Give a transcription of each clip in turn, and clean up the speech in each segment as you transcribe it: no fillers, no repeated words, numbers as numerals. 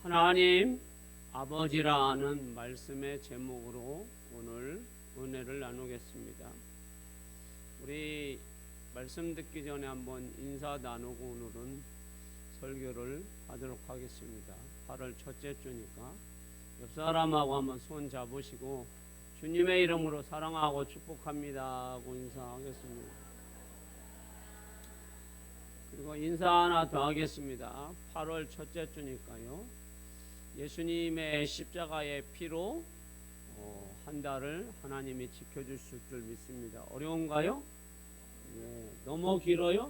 하나님 아버지라는 말씀의 제목으로 오늘 은혜를 나누겠습니다. 우리 말씀 듣기 전에 한번 인사 나누고 오늘은 설교를 하도록 하겠습니다. 8월 첫째 주니까 옆 사람하고 한번 손 잡으시고 주님의 이름으로 사랑하고 축복합니다 하고 인사하겠습니다. 그리고 인사 하나 더 하겠습니다. 8월 첫째 주니까요. 예수님의 십자가의 피로 한 달을 하나님이 지켜주실 줄 믿습니다. 어려운가요? 네, 너무 길어요?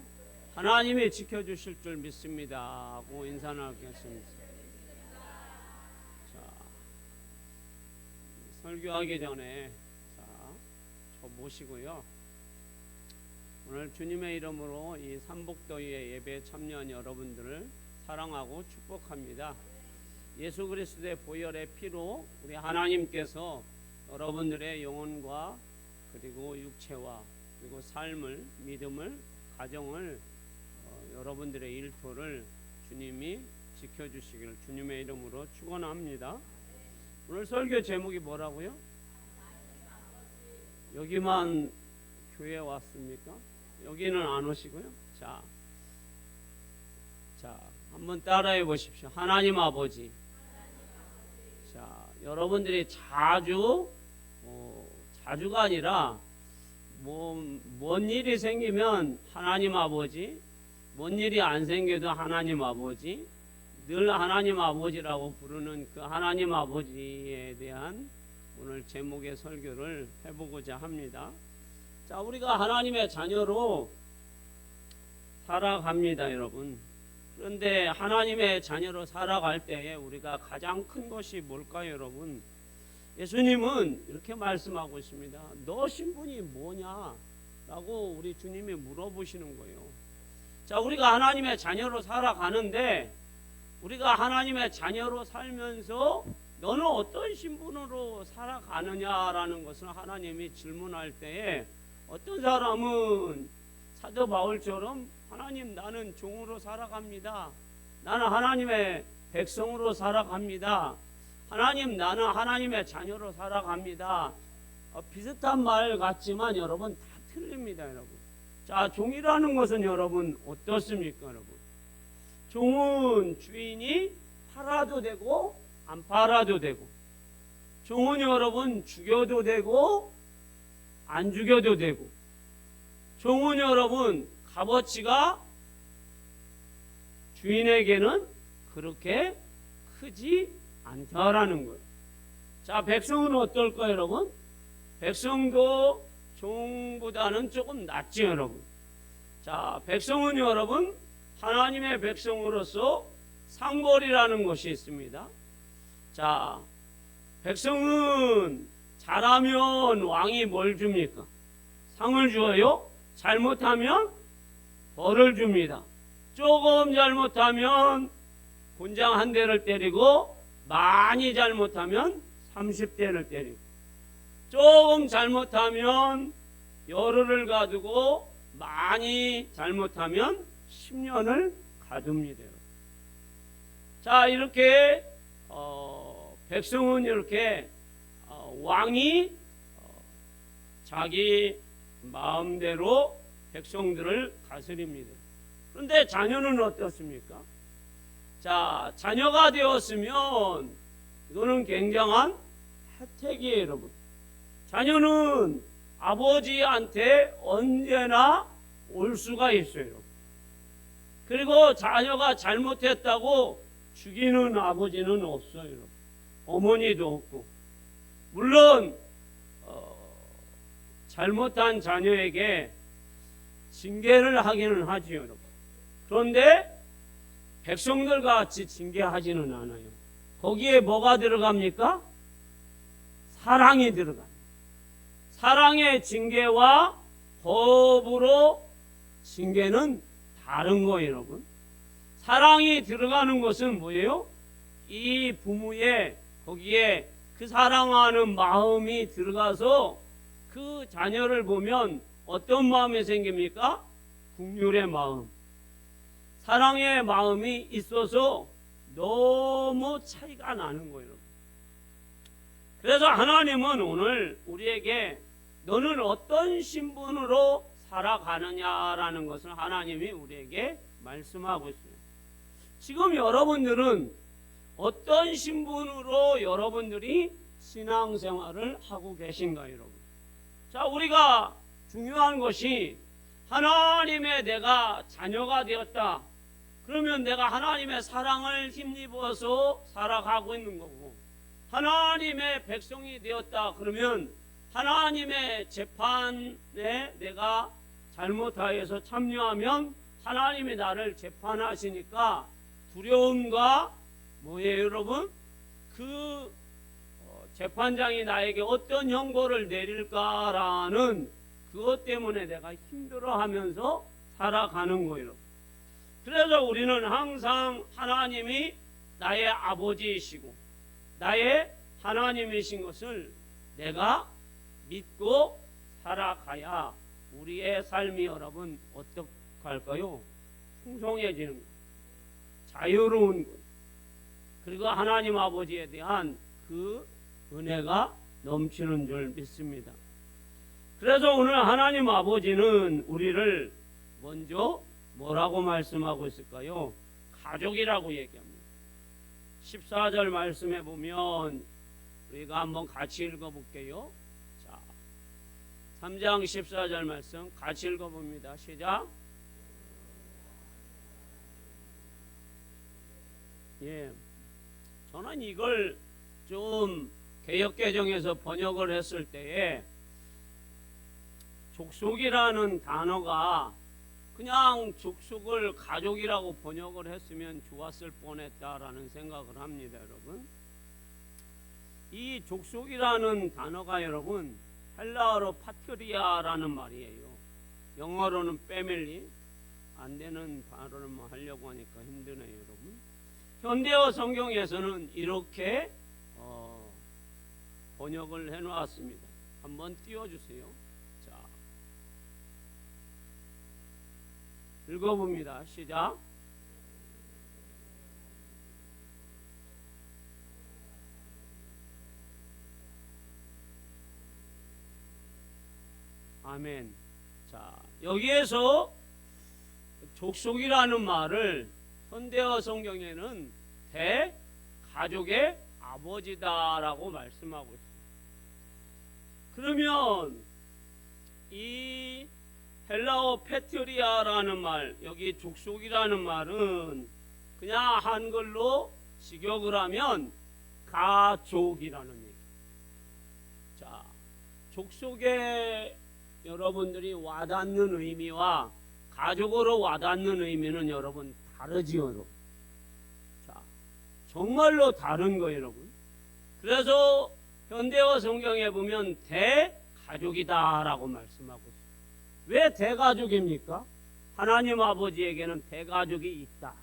하나님이 지켜주실 줄 믿습니다 하고 인사 나누겠습니다. 자, 설교하기 전에 저 모시고요. 오늘 주님의 이름으로 이 삼복더위의 예배에 참여한 여러분들을 사랑하고 축복합니다. 예수 그리스도의 보혈의 피로 우리 하나님께서 여러분들의 영혼과 그리고 육체와 그리고 삶을, 믿음을, 가정을 여러분들의 일터를 주님이 지켜주시기를 주님의 이름으로 축원합니다. 오늘 설교 제목이 뭐라고요? 여기만 교회 왔습니까? 여기는 안 오시고요. 자, 한번 따라해 보십시오. 하나님 아버지. 자, 여러분들이 자주가 아니라 뭔 일이 생기면 하나님 아버지, 뭔 일이 안 생겨도 하나님 아버지, 늘 하나님 아버지라고 부르는 그 하나님 아버지에 대한 오늘 제목의 설교를 해보고자 합니다. 자, 우리가 하나님의 자녀로 살아갑니다, 여러분. 그런데 하나님의 자녀로 살아갈 때에 우리가 가장 큰 것이 뭘까요, 여러분? 예수님은 이렇게 말씀하고 있습니다. 너 신분이 뭐냐? 라고 우리 주님이 물어보시는 거예요. 자, 우리가 하나님의 자녀로 살아가는데 우리가 하나님의 자녀로 살면서 너는 어떤 신분으로 살아가느냐라는 것을 하나님이 질문할 때에 어떤 사람은 사도 바울처럼 하나님 나는 종으로 살아갑니다. 나는 하나님의 백성으로 살아갑니다. 하나님 나는 하나님의 자녀로 살아갑니다. 비슷한 말 같지만 여러분 다 틀립니다, 여러분. 자, 종이라는 것은 여러분 어떻습니까, 여러분? 종은 주인이 팔아도 되고 안 팔아도 되고, 종은 여러분 죽여도 되고 안 죽여도 되고, 종은 여러분 값어치가 주인에게는 그렇게 크지 않다라는 거예요. 자, 백성은 어떨까요, 여러분? 백성도 종보다는 조금 낫죠, 여러분. 자, 백성은 여러분 하나님의 백성으로서 상벌이라는 것이 있습니다. 자, 백성은 잘하면 왕이 뭘 줍니까? 상을 주어요. 잘못하면 벌을 줍니다. 조금 잘못하면 곤장 한 대를 때리고 많이 잘못하면 30대를 때리고 조금 잘못하면 열흘을 가두고 많이 잘못하면 10년을 가둡니다. 자, 이렇게 백성은 이렇게 왕이 자기 마음대로 백성들을 다스립니다. 그런데 자녀는 어떻습니까? 자, 자녀가 되었으면 이거는 굉장한 혜택이에요, 여러분. 자녀는 아버지한테 언제나 올 수가 있어요, 여러분. 그리고 자녀가 잘못했다고 죽이는 아버지는 없어요, 여러분. 어머니도 없고. 물론 잘못한 자녀에게 징계를 하기는 하지요, 여러분. 그런데 백성들 같이 징계하지는 않아요. 거기에 뭐가 들어갑니까? 사랑이 들어갑니다. 사랑의 징계와 법으로 징계는 다른 거예요, 여러분. 사랑이 들어가는 것은 뭐예요? 이 부모의 거기에 그 사랑하는 마음이 들어가서 그 자녀를 보면 어떤 마음이 생깁니까? 긍휼의 마음, 사랑의 마음이 있어서 너무 차이가 나는 거예요. 그래서 하나님은 오늘 우리에게 너는 어떤 신분으로 살아가느냐라는 것을 하나님이 우리에게 말씀하고 있어요. 지금 여러분들은 어떤 신분으로 여러분들이 신앙생활을 하고 계신가요, 여러분? 자, 우리가 중요한 것이 하나님의 내가 자녀가 되었다. 그러면 내가 하나님의 사랑을 힘입어서 살아가고 있는 거고, 하나님의 백성이 되었다. 그러면 하나님의 재판에 내가 잘못하여서 참여하면 하나님이 나를 재판하시니까 두려움과 뭐예요, 여러분? 그 재판장이 나에게 어떤 형벌을 내릴까라는 그것 때문에 내가 힘들어하면서 살아가는 거예요. 그래서 우리는 항상 하나님이 나의 아버지이시고 나의 하나님이신 것을 내가 믿고 살아가야 우리의 삶이 여러분 어떡할까요? 풍성해지는 것, 자유로운 것, 그리고 하나님 아버지에 대한 그 은혜가 넘치는 줄 믿습니다. 그래서 오늘 하나님 아버지는 우리를 먼저 뭐라고 말씀하고 있을까요? 가족이라고 얘기합니다. 14절 말씀해 보면 우리가 한번 같이 읽어볼게요. 자, 3장 14절 말씀 같이 읽어봅니다. 시작. 예, 저는 이걸 좀 개역개정에서 번역을 했을 때에 족속이라는 단어가 그냥 족속을 가족이라고 번역을 했으면 좋았을 뻔했다라는 생각을 합니다, 여러분. 이 족속이라는 단어가 여러분 헬라어로 파트리아라는 말이에요. 영어로는 패밀리. 안 되는 발음을 뭐 하려고 하니까 힘드네요, 여러분. 현대어 성경에서는 이렇게 번역을 해놓았습니다. 한번 띄워주세요. 자, 읽어봅니다. 시작. 아멘. 자, 여기에서 족속이라는 말을 현대어 성경에는 대가족의 아버지다라고 말씀하고 있습니다. 그러면 이 헬라어 페트리아라는 말, 여기 족속이라는 말은 그냥 한글로 직역을 하면 가족이라는 얘기. 자, 족속에 여러분들이 와닿는 의미와 가족으로 와닿는 의미는 여러분 다르지요, 여러분. 자, 정말로 다른 거예요, 여러분. 그래서 현대어 성경에 보면 대가족이다라고 말씀하고 있어요. 왜 대가족입니까? 하나님 아버지에게는 대가족이 있다.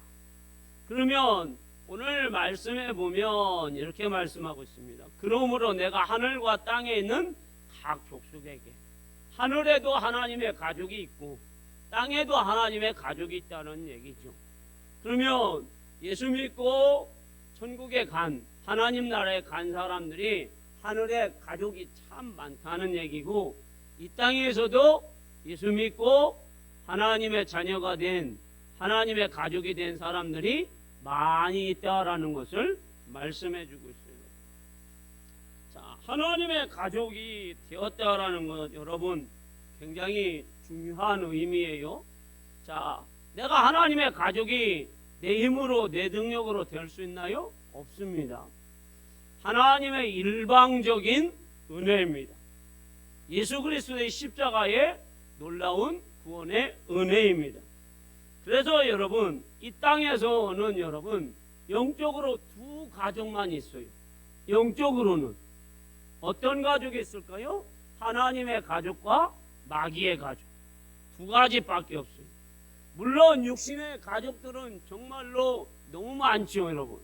그러면 오늘 말씀에 보면 이렇게 말씀하고 있습니다. 그러므로 내가 하늘과 땅에 있는 각 족속에게, 하늘에도 하나님의 가족이 있고 땅에도 하나님의 가족이 있다는 얘기죠. 그러면 예수 믿고 천국에 간, 하나님 나라에 간 사람들이 하늘에 가족이 참 많다는 얘기고, 이 땅에서도 예수 믿고 하나님의 자녀가 된, 하나님의 가족이 된 사람들이 많이 있다라는 것을 말씀해 주고 있어요. 자, 하나님의 가족이 되었다라는 것 여러분 굉장히 중요한 의미예요. 자, 내가 하나님의 가족이 내 힘으로 내 능력으로 될 수 있나요? 없습니다. 하나님의 일방적인 은혜입니다. 예수 그리스도의 십자가의 놀라운 구원의 은혜입니다. 그래서 여러분 이 땅에서는 여러분 영적으로 두 가족만 있어요. 영적으로는 어떤 가족이 있을까요? 하나님의 가족과 마귀의 가족, 두 가지밖에 없어요. 물론 육신의 가족들은 정말로 너무 많죠, 여러분.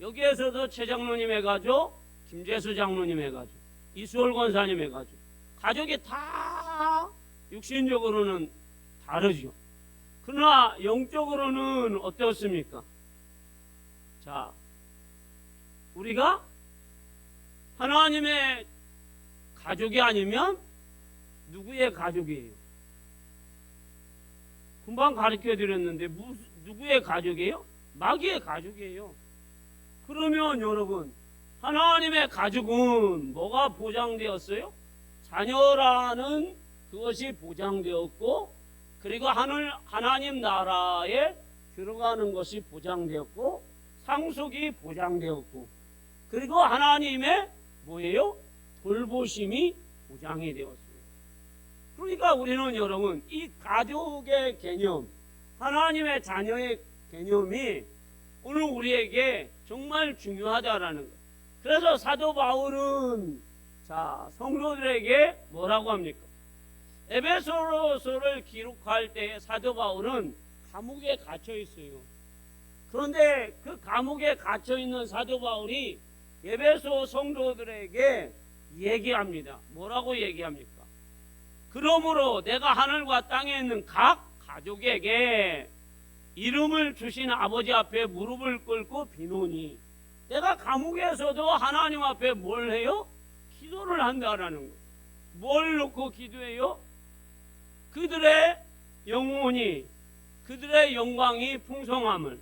여기에서도 최 장로님의 가족, 김재수 장로님의 가족, 이수월 권사님의 가족, 가족이 다 육신적으로는 다르죠. 그러나 영적으로는 어떻습니까? 자, 우리가 하나님의 가족이 아니면 누구의 가족이에요? 금방 가르쳐 드렸는데 누구의 가족이에요? 마귀의 가족이에요. 그러면 여러분, 하나님의 가족은 뭐가 보장되었어요? 자녀라는 그것이 보장되었고, 그리고 하나님 나라에 들어가는 것이 보장되었고, 상속이 보장되었고, 그리고 하나님의 뭐예요? 돌보심이 보장이 되었습니다. 그러니까 우리는 여러분, 이 가족의 개념, 하나님의 자녀의 개념이 오늘 우리에게 정말 중요하다라는 거예요. 그래서 사도 바울은 성도들에게 뭐라고 합니까? 에베소서를 기록할 때 사도 바울은 감옥에 갇혀 있어요. 그런데 그 감옥에 갇혀 있는 사도 바울이 에베소 성도들에게 얘기합니다. 뭐라고 얘기합니까? 그러므로 내가 하늘과 땅에 있는 각 가족에게 이름을 주신 아버지 앞에 무릎을 꿇고 비노니, 내가 감옥에서도 하나님 앞에 뭘 해요? 기도를 한다라는 거예요. 뭘 놓고 기도해요? 그들의 영혼이, 그들의 영광이 풍성함을.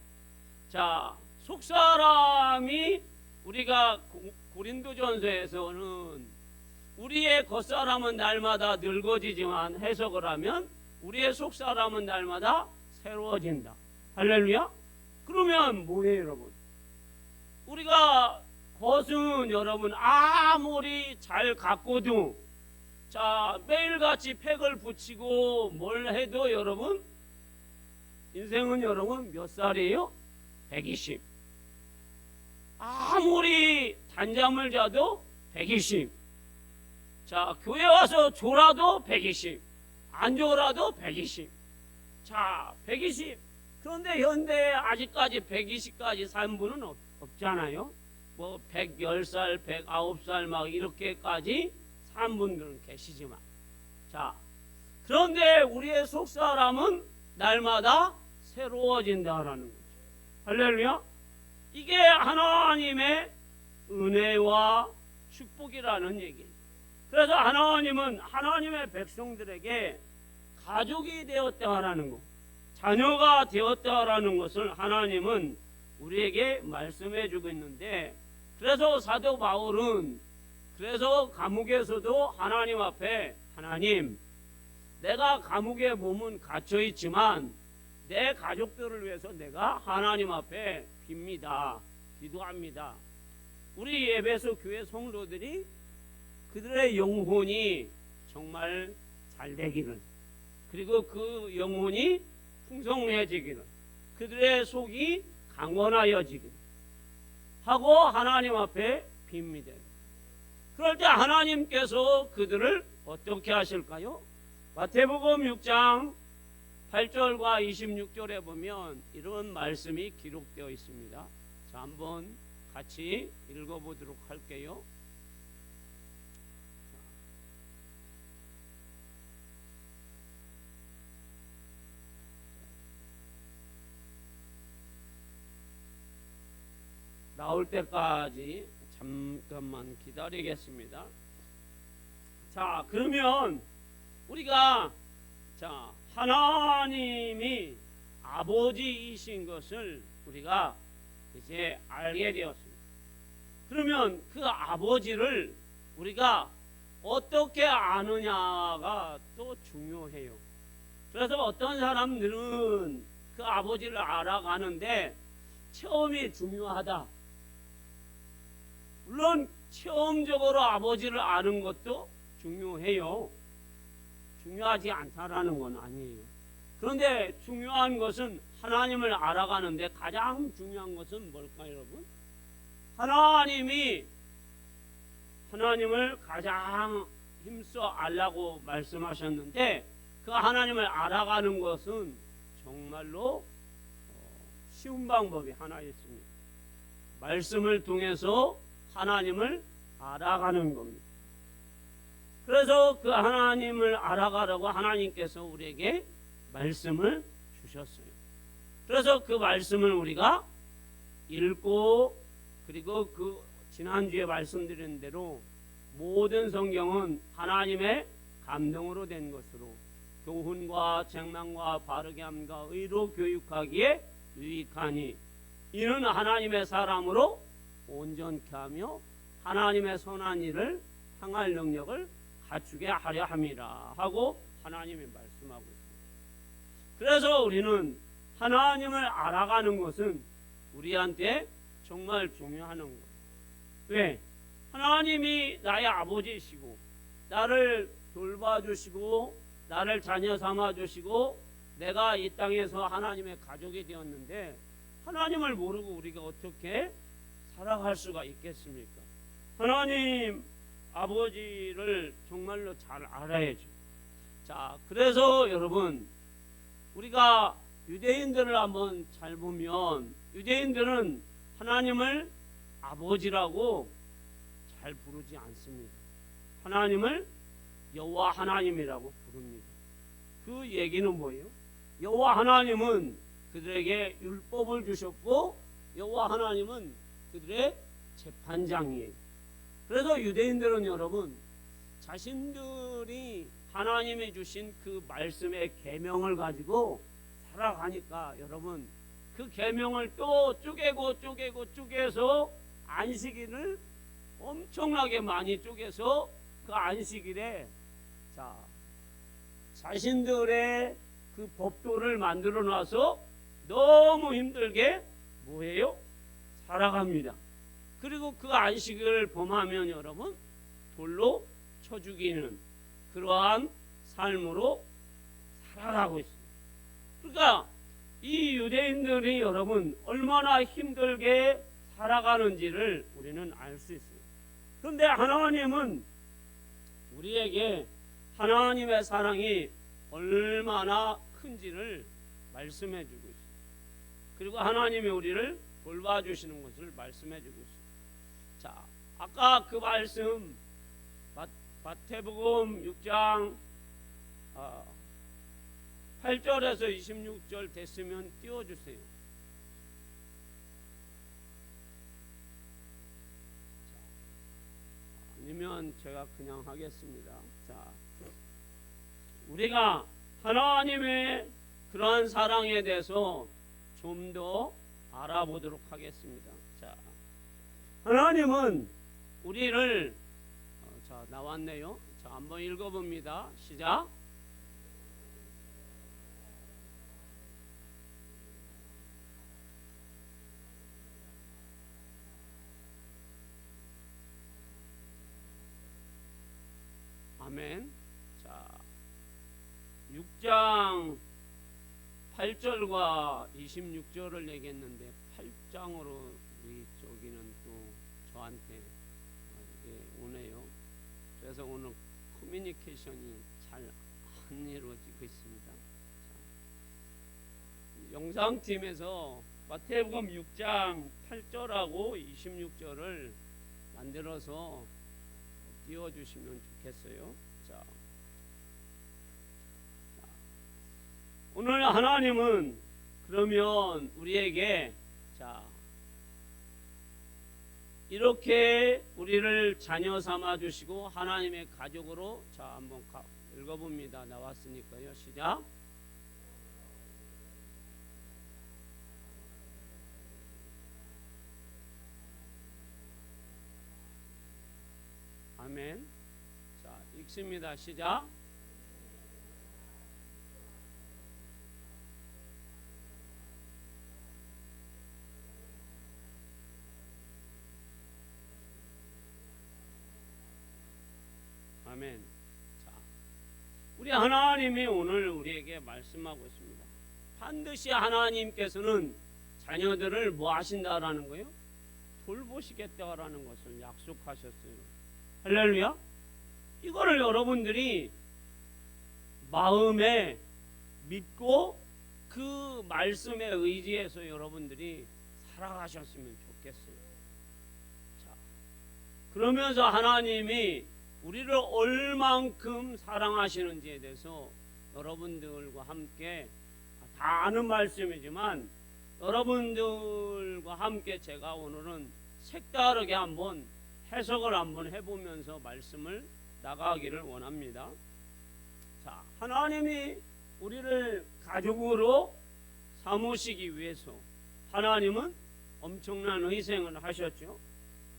속사람이, 우리가 고린도전서에서는 우리의 겉사람은 날마다 늙어지지만, 해석을 하면 우리의 속사람은 날마다 새로워진다. 할렐루야. 그러면 뭐예요 여러분? 우리가 겉은 여러분 아무리 잘 가꿔도, 매일같이 팩을 붙이고 뭘 해도 여러분, 인생은 여러분 몇 살이에요? 120. 아무리 단잠을 자도 120. 교회 와서 졸아도 120. 안 졸아도 120. 120. 그런데 현대에 아직까지 120까지 산 분은 없잖아요. 110살, 109살 막 이렇게까지 산 분들은 계시지만. 그런데 우리의 속사람은 날마다 새로워진다라는 거죠. 할렐루야. 이게 하나님의 은혜와 축복이라는 얘기예요. 그래서 하나님은 하나님의 백성들에게 가족이 되었다라는 것, 자녀가 되었다라는 것을 하나님은 우리에게 말씀해 주고 있는데, 그래서 사도 바울은 그래서 감옥에서도 하나님 앞에, 하나님, 내가 감옥에 몸은 갇혀 있지만 내 가족들을 위해서 내가 하나님 앞에 빕니다. 기도합니다. 우리 에베소 교회 성도들이 그들의 영혼이 정말 잘 되기를, 그리고 그 영혼이 풍성해지기를, 그들의 속이 강건하여지기를 하고 하나님 앞에 빕니다. 그럴 때 하나님께서 그들을 어떻게 하실까요? 마태복음 6장 8절과 26절에 보면 이런 말씀이 기록되어 있습니다. 한번 같이 읽어보도록 할게요. 나올 때까지 잠깐만 기다리겠습니다. 그러면 우리가 하나님이 아버지이신 것을 우리가 이제 알게 되었습니다. 그러면 그 아버지를 우리가 어떻게 아느냐가 또 중요해요. 그래서 어떤 사람들은 그 아버지를 알아가는데 체험이 중요하다. 물론 체험적으로 아버지를 아는 것도 중요해요. 중요하지 않다라는 건 아니에요. 그런데 중요한 것은 하나님을 알아가는데 가장 중요한 것은 뭘까요, 여러분? 하나님을 가장 힘써 알라고 말씀하셨는데, 그 하나님을 알아가는 것은 정말로 쉬운 방법이 하나 있습니다. 말씀을 통해서 하나님을 알아가는 겁니다. 그래서 그 하나님을 알아가려고 하나님께서 우리에게 말씀을 주셨어요. 그래서 그 말씀을 우리가 읽고 그리고 그 지난주에 말씀드린 대로 모든 성경은 하나님의 감동으로 된 것으로 교훈과 책망과 바르게 함과 의로 교육하기에 유익하니 이는 하나님의 사람으로 온전케 하며 하나님의 선한 일을 행할 능력을 갖추게 하려 함이라 하고 하나님이 말씀하고 있습니다. 그래서 우리는 하나님을 알아가는 것은 우리한테 정말 중요한 거예요. 왜? 하나님이 나의 아버지이시고 나를 돌봐주시고 나를 자녀 삼아주시고 내가 이 땅에서 하나님의 가족이 되었는데 하나님을 모르고 우리가 어떻게 살아갈 수가 있겠습니까? 하나님 아버지를 정말로 잘 알아야죠. 자, 그래서 여러분 우리가 유대인들을 한번 잘 보면 유대인들은 하나님을 아버지라고 잘 부르지 않습니다. 하나님을 여호와 하나님이라고 부릅니다. 그 얘기는 뭐예요? 여호와 하나님은 그들에게 율법을 주셨고 여호와 하나님은 그들의 재판장이에요. 그래서 유대인들은 여러분 자신들이 하나님이 주신 그 말씀의 계명을 가지고 살아가니까 여러분 그 계명을 또 쪼개서 안식일을 엄청나게 많이 쪼개서 그 안식일에 자신들의 그 법도를 만들어 놔서 너무 힘들게 뭐해요? 살아갑니다. 그리고 그 안식을 범하면 여러분 돌로 쳐 죽이는 그러한 삶으로 살아가고 있습니다. 그러니까 이 유대인들이 여러분 얼마나 힘들게 살아가는지를 우리는 알 수 있어요. 그런데 하나님은 우리에게 하나님의 사랑이 얼마나 큰지를 말씀해 주고 있습니다. 그리고 하나님이 우리를 돌봐주시는 것을 말씀해 주고 있습니다. 자, 아까 그 말씀 마태복음 6장 8절에서 26절 됐으면 띄워주세요. 아니면 제가 그냥 하겠습니다. 자, 우리가 하나님의 그러한 사랑에 대해서 좀 더 알아보도록 하겠습니다. 자, 하나님은 우리를 자 나왔네요. 자, 한번 읽어봅니다. 시작. 아멘. 자, 6장 8절과 26절을 얘기했는데 8장으로 우리 저기는 또 저한테 오네요. 그래서 오늘 커뮤니케이션이 잘 안 이루어지고 있습니다. 자, 영상팀에서 마태복음 6장 8절하고 26절을 만들어서 띄워주시면 좋겠어요. 자, 오늘 하나님은 그러면 우리에게 이렇게 우리를 자녀 삼아 주시고 하나님의 가족으로 한번 읽어봅니다. 나왔으니까요. 시작. 아멘. 자, 읽습니다. 시작. 아멘. 자, 우리 하나님이 오늘 우리에게 말씀하고 있습니다. 반드시 하나님께서는 자녀들을 뭐 하신다라는 거예요? 돌보시겠다라는 것을 약속하셨어요. 할렐루야. 이거를 여러분들이 마음에 믿고 그 말씀에 의지해서 여러분들이 살아가셨으면 좋겠어요. 자, 그러면서 하나님이 우리를 얼만큼 사랑하시는지에 대해서 여러분들과 함께 다 아는 말씀이지만 여러분들과 함께 제가 오늘은 색다르게 한번 해석을 한번 해보면서 말씀을 나가기를 원합니다. 자, 하나님이 우리를 가족으로 삼으시기 위해서 하나님은 엄청난 희생을 하셨죠.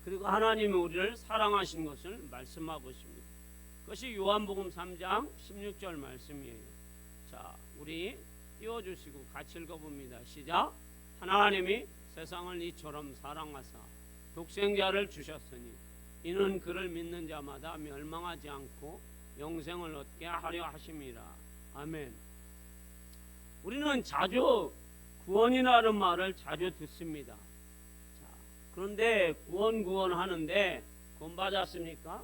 그리고 하나님이 우리를 사랑하신 것을 말씀하고 있습니다. 그것이 요한복음 3장 16절 말씀이에요. 자, 우리 띄워주시고 같이 읽어봅니다. 시작. 하나님이 세상을 이처럼 사랑하사 독생자를 주셨으니 이는 그를 믿는 자마다 멸망하지 않고 영생을 얻게 하려 하심이라. 아멘. 우리는 자주 구원이라는 말을 자주 듣습니다. 자, 그런데 구원 하는데 구원받았습니까?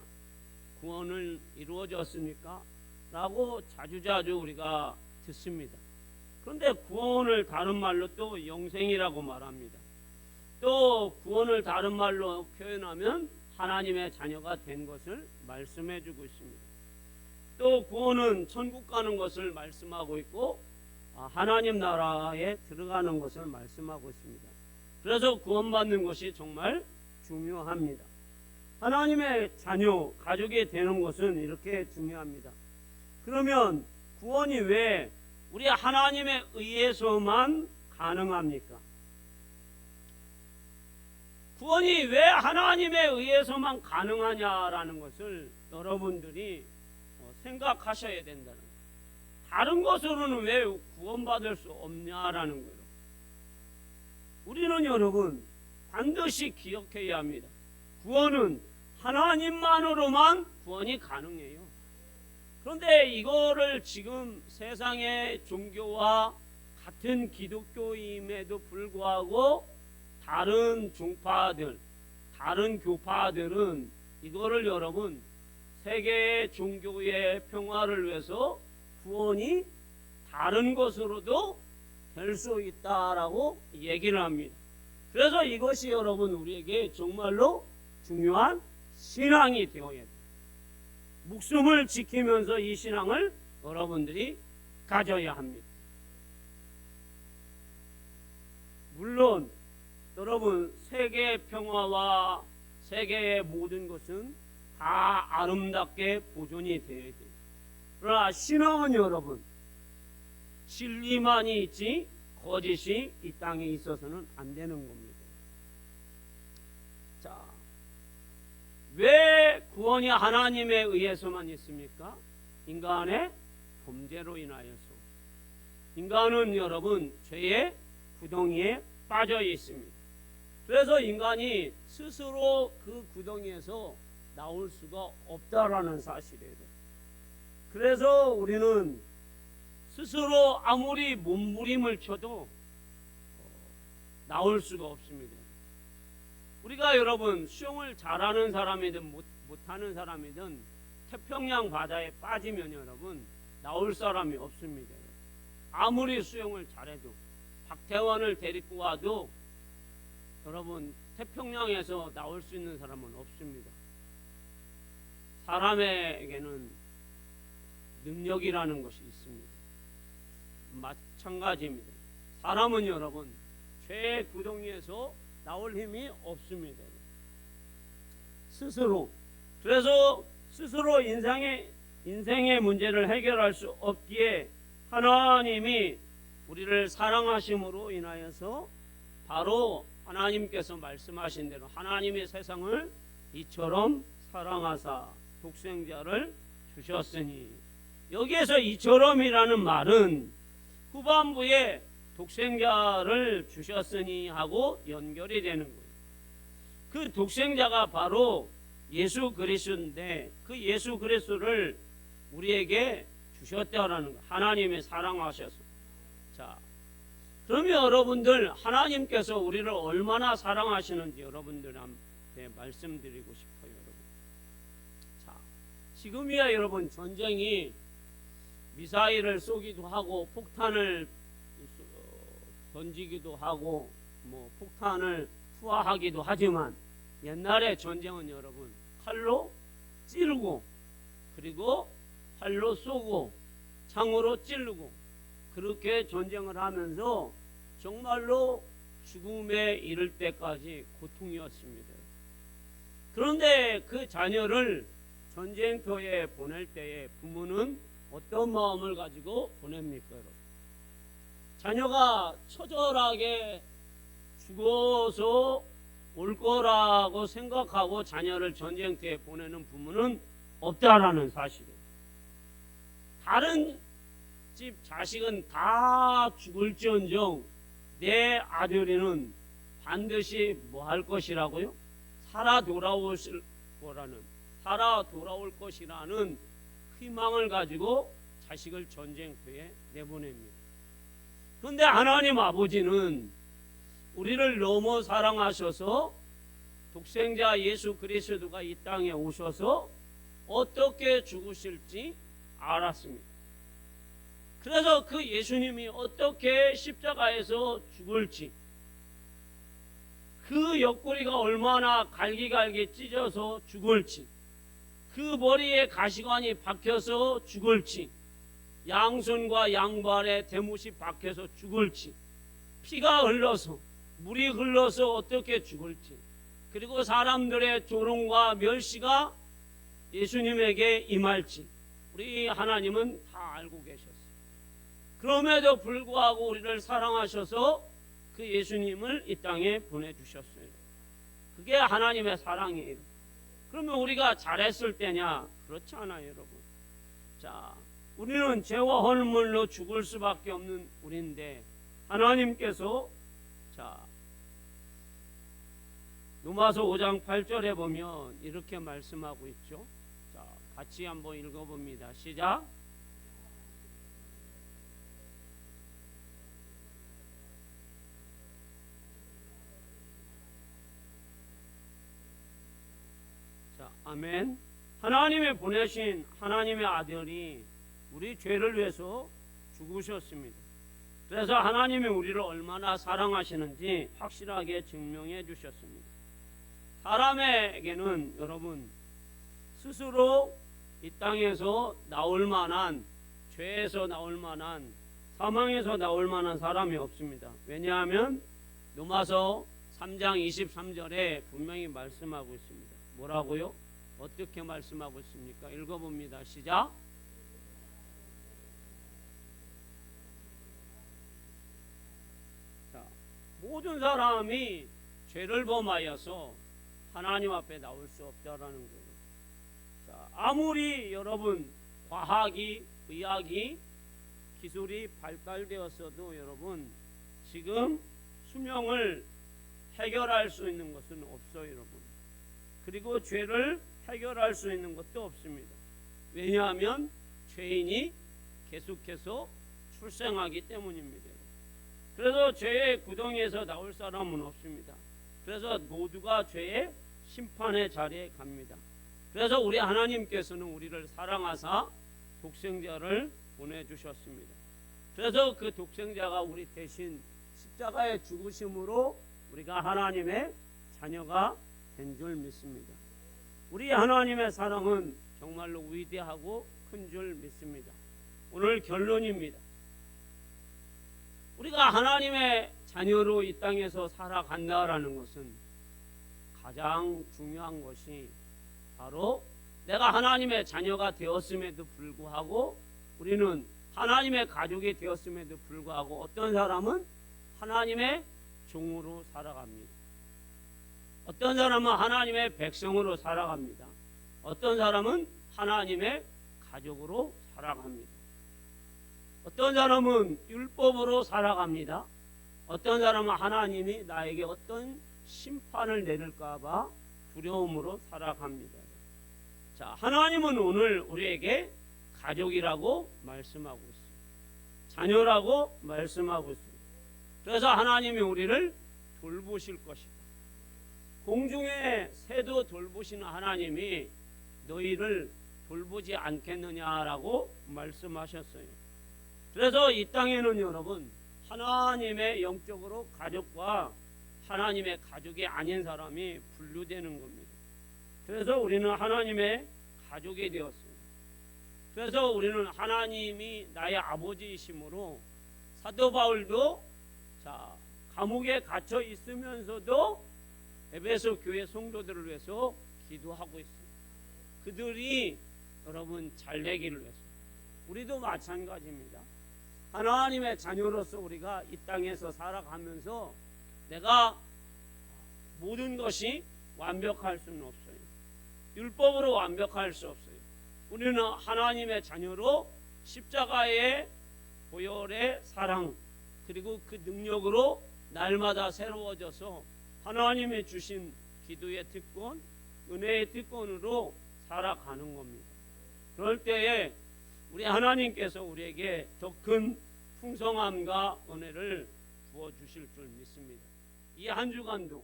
구원을 이루어졌습니까? 라고 자주자주 우리가 듣습니다. 그런데 구원을 다른 말로 또 영생이라고 말합니다. 또 구원을 다른 말로 표현하면 하나님의 자녀가 된 것을 말씀해 주고 있습니다. 또 구원은 천국 가는 것을 말씀하고 있고 하나님 나라에 들어가는 것을 말씀하고 있습니다. 그래서 구원받는 것이 정말 중요합니다. 하나님의 자녀, 가족이 되는 것은 이렇게 중요합니다. 그러면 구원이 왜 우리 하나님에 의해서만 가능합니까? 구원이 왜 하나님에 의해서만 가능하냐라는 것을 여러분들이 생각하셔야 된다는 거예요. 다른 것으로는 왜 구원받을 수 없냐라는 거예요. 우리는 여러분 반드시 기억해야 합니다. 구원은 하나님만으로만 구원이 가능해요. 그런데 이거를 지금 세상의 종교와 같은 기독교임에도 불구하고 다른 종파들, 다른 교파들은 이거를 여러분 세계의 종교의 평화를 위해서 구원이 다른 것으로도 될 수 있다라고 얘기를 합니다. 그래서 이것이 여러분 우리에게 정말로 중요한 신앙이 되어야 돼요. 목숨을 지키면서 이 신앙을 여러분들이 가져야 합니다. 물론 여러분 세계의 평화와 세계의 모든 것은 다 아름답게 보존이 되어야 돼요. 그러나 신앙은 여러분 진리만이 있지 거짓이 이 땅에 있어서는 안 되는 겁니다. 자, 왜 구원이 하나님에 의해서만 있습니까? 인간의 범죄로 인하여서. 인간은 여러분 죄의 구덩이에 빠져 있습니다. 그래서 인간이 스스로 그 구덩이에서 나올 수가 없다라는 사실이에요. 그래서 우리는 스스로 아무리 몸부림을 쳐도 나올 수가 없습니다. 우리가 여러분 수영을 잘하는 사람이든 못하는 사람이든 태평양 바다에 빠지면 여러분 나올 사람이 없습니다. 아무리 수영을 잘해도 박태환을 데리고 와도 여러분 태평양에서 나올 수 있는 사람은 없습니다. 사람에게는 능력이라는 것이 있습니다. 마찬가지입니다. 사람은 여러분 죄의 구덩이에서 나올 힘이 없습니다. 스스로. 그래서 스스로 인생의 문제를 해결할 수 없기에 하나님이 우리를 사랑하심으로 인하여서 바로 하나님께서 말씀하신 대로 하나님의 세상을 이처럼 사랑하사 독생자를 주셨으니, 여기에서 이처럼이라는 말은 후반부에 독생자를 주셨으니 하고 연결이 되는 거예요. 그 독생자가 바로 예수 그리스도인데 그 예수 그리스도를 우리에게 주셨다라는 거예요. 하나님이 사랑하셔서. 자, 그러면 여러분들 하나님께서 우리를 얼마나 사랑하시는지 여러분들한테 말씀드리고 싶어요. 여러분. 자, 지금이야 여러분 전쟁이 미사일을 쏘기도 하고 폭탄을 던지기도 하고 뭐 폭탄을 투하하기도 하지만 옛날에 전쟁은 여러분 칼로 찌르고 그리고 활로 쏘고 창으로 찌르고 그렇게 전쟁을 하면서 정말로 죽음에 이를 때까지 고통이었습니다. 그런데 그 자녀를 전쟁터에 보낼 때에 부모는 어떤 마음을 가지고 보냅니까, 여러분? 자녀가 처절하게 죽어서 올 거라고 생각하고 자녀를 전쟁터에 보내는 부모는 없다라는 사실이에요. 다른 집 자식은 다 죽을지언정 내 아들이는 반드시 뭐 할 것이라고요? 살아 돌아올 것이라는 희망을 가지고 자식을 전쟁터에 내보냅니다. 그런데 하나님 아버지는 우리를 너무 사랑하셔서 독생자 예수 그리스도가 이 땅에 오셔서 어떻게 죽으실지 알았습니다. 그래서 그 예수님이 어떻게 십자가에서 죽을지, 그 옆구리가 얼마나 갈기갈기 찢어서 죽을지, 그 머리에 가시관이 박혀서 죽을지, 양손과 양발에 대못이 박혀서 죽을지, 피가 흘러서 물이 흘러서 어떻게 죽을지, 그리고 사람들의 조롱과 멸시가 예수님에게 임할지 우리 하나님은 다 알고 계셨어요. 그럼에도 불구하고 우리를 사랑하셔서 그 예수님을 이 땅에 보내주셨어요. 그게 하나님의 사랑이에요. 그러면 우리가 잘했을 때냐? 그렇지 않아요, 여러분. 자, 우리는 죄와 허물로 죽을 수밖에 없는 우리인데 하나님께서 자 로마서 5장 8절에 보면 이렇게 말씀하고 있죠. 자, 같이 한번 읽어봅니다. 시작. 자, 아멘. 하나님이 보내신 하나님의 아들이 우리 죄를 위해서 죽으셨습니다. 그래서 하나님이 우리를 얼마나 사랑하시는지 확실하게 증명해 주셨습니다. 사람에게는 여러분 스스로 이 땅에서 나올 만한, 죄에서 나올 만한, 사망에서 나올 만한 사람이 없습니다. 왜냐하면 로마서 3장 23절에 분명히 말씀하고 있습니다. 뭐라고요? 어떻게 말씀하고 있습니까? 읽어봅니다. 시작. 자, 모든 사람이 죄를 범하여서 하나님 앞에 나올 수 없다라는 거예요. 자, 아무리 여러분 과학이, 의학이, 기술이 발달되었어도 여러분 지금 수명을 해결할 수 있는 것은 없어요, 여러분. 그리고 죄를 해결할 수 있는 것도 없습니다. 왜냐하면 죄인이 계속해서 출생하기 때문입니다. 그래서 죄의 구덩이에서 나올 사람은 없습니다. 그래서 모두가 죄의 심판의 자리에 갑니다. 그래서 우리 하나님께서는 우리를 사랑하사 독생자를 보내주셨습니다. 그래서 그 독생자가 우리 대신 십자가에 죽으심으로 우리가 하나님의 자녀가 된 줄 믿습니다. 우리 하나님의 사랑은 정말로 위대하고 큰 줄 믿습니다. 오늘 결론입니다. 우리가 하나님의 자녀로 이 땅에서 살아간다라는 것은 가장 중요한 것이 바로 내가 하나님의 자녀가 되었음에도 불구하고 우리는 하나님의 가족이 되었음에도 불구하고 어떤 사람은 하나님의 종으로 살아갑니다. 어떤 사람은 하나님의 백성으로 살아갑니다. 어떤 사람은 하나님의 가족으로 살아갑니다. 어떤 사람은 율법으로 살아갑니다. 어떤 사람은 하나님이 나에게 어떤 심판을 내릴까 봐 두려움으로 살아갑니다. 자, 하나님은 오늘 우리에게 가족이라고 말씀하고 있습니다. 자녀라고 말씀하고 있습니다. 그래서 하나님이 우리를 돌보실 것이다. 공중의 새도 돌보시는 하나님이 너희를 돌보지 않겠느냐라고 말씀하셨어요. 그래서 이 땅에는 여러분 하나님의 영적으로 가족과 하나님의 가족이 아닌 사람이 분류되는 겁니다. 그래서 우리는 하나님의 가족이 되었어요. 그래서 우리는 하나님이 나의 아버지이심으로 사도 바울도 자, 감옥에 갇혀 있으면서도 에베소 교회 성도들을 위해서 기도하고 있습니다. 그들이 여러분 잘 되기를 위해서. 우리도 마찬가지입니다. 하나님의 자녀로서 우리가 이 땅에서 살아가면서 내가 모든 것이 완벽할 수는 없어요. 율법으로 완벽할 수 없어요. 우리는 하나님의 자녀로 십자가의 보혈의 사랑 그리고 그 능력으로 날마다 새로워져서 하나님의 주신 기도의 특권, 은혜의 특권으로 살아가는 겁니다. 그럴 때에 우리 하나님께서 우리에게 더 큰 풍성함과 은혜를 부어주실 줄 믿습니다. 이 한 주간도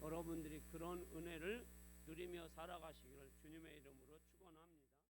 여러분들이 그런 은혜를 누리며 살아가시기를 주님의 이름으로